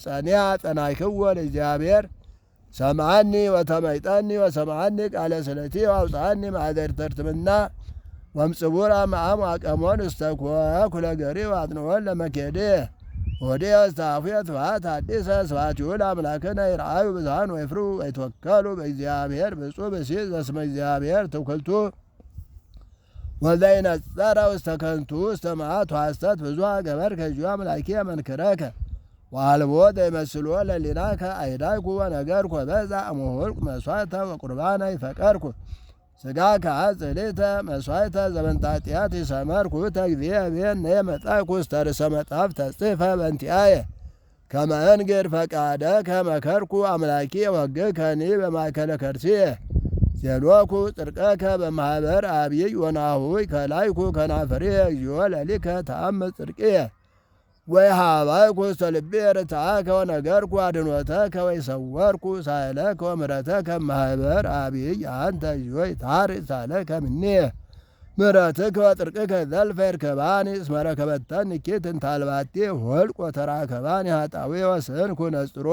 ጸኒያ ጸናይክዎ ለእግዚአብሔር ሰምዓኒ ወተመይጠኒ ወሰምዓኒ ቃለ ስለቲ ወአውፅአኒ ማኅደርተ እርትምና ወምጽቡራ መዓም አቀሞን እስተኮኩለ ገሪ ወአጥንዖን ለመኬዴ ወዴ ስታፉየ ትፍሃት አዲሰ ስብሐቲሁ ለአምላክነ ይርአዩ ብዝሃን ወይፍሩ ወይትወከሉ በእግዚአብሔር ብፁዕ ብእሲት በስመ እግዚአብሔር ትውክልቱ ወዘይነጸረ ውስተ ከንቱ ውስተ መዓት ወሐሰት ብዙኃ ገበርከ እግዚኦ አምላኪየ መንክረከ ወአልቦ ዘይመስሎ ለሊናከ አይዳይኩ ወነገርኩ በዛ እምኆርኩ መሥዋዕተ ወቁርባነ ይፈቀርኩ ሥጋከ አጽልዕተ መሥዋዕተ ዘበንተ ኃጢአት ይሰመርኩ ተግዚእ ቤነ መጻእኩ ውስተ ርእሰ መጽሐፍ ተጽሕፈ በእንቲአየ ከመ እንግር ፈቃደከ መከርኩ አምላኪየ ወሕግከኒ በማእከለ ከርሥየ ዜሎኩ ጽድቀከ በማኅበር አብይ ወናሁ ከላይኩ ከናፍርየ እግዚኦ ለሊከ ተአምር ጽድቅየ ወይሃባይኩ ውስተ ልብየ ርትዓከ ወነገርኩ አድኅኖተከ ወይሰወርኩ ሳህለከ ወምሕረተከ እምማኅበር አብይ አንተ እግዚኦ ይትሐረይ ሳህለከ እምኔየ ምሕረትከ ወጽድቅከ ዘልፈ ይርከባኒ እስመ ረከበተኒ እኪት እንተ አልባቲ ኆልቅ ወተራከባኒ ኃጣውእ ወስእንኩ ነጽሮ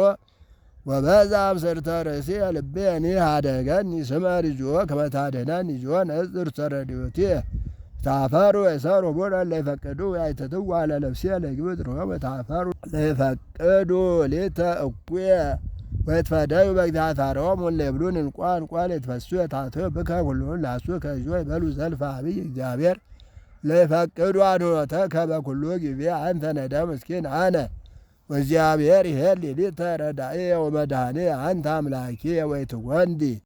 ወበዛ አምስርተ ርእስየ ልቤኒ ኀደገኒ ስመር እግዚኦ ከመ ታድኅነኒ እግዚኦ ነጽር ውስተ ረድኤትየ ታፈሩ የሰሩ ቡረ ለይፈቅዱ ያይተትዋ ለነፍስየ ለግብት ሮም ታፈሩ ለይፈቅዱ ሌተ እኩየ ወይትፈደዩ በእግዚአብሔሮሙ ለይብሉን እንቋ ለይትፈሱ የታትዮ ብከ ኩሉን ላሱ ከእግዚኦ ይበሉ ዘልፈ አብይ እግዚአብሔር ለይፈቅዱ አድኅኖተከ በኩሉ ጊዜ አንተ ነደ ምስኪን አነ ወእግዚአብሔር ይሄል ሌሊተ ረዳእየ ወመድኃኒየ አንተ አምላኪየ ወይትጐንዲ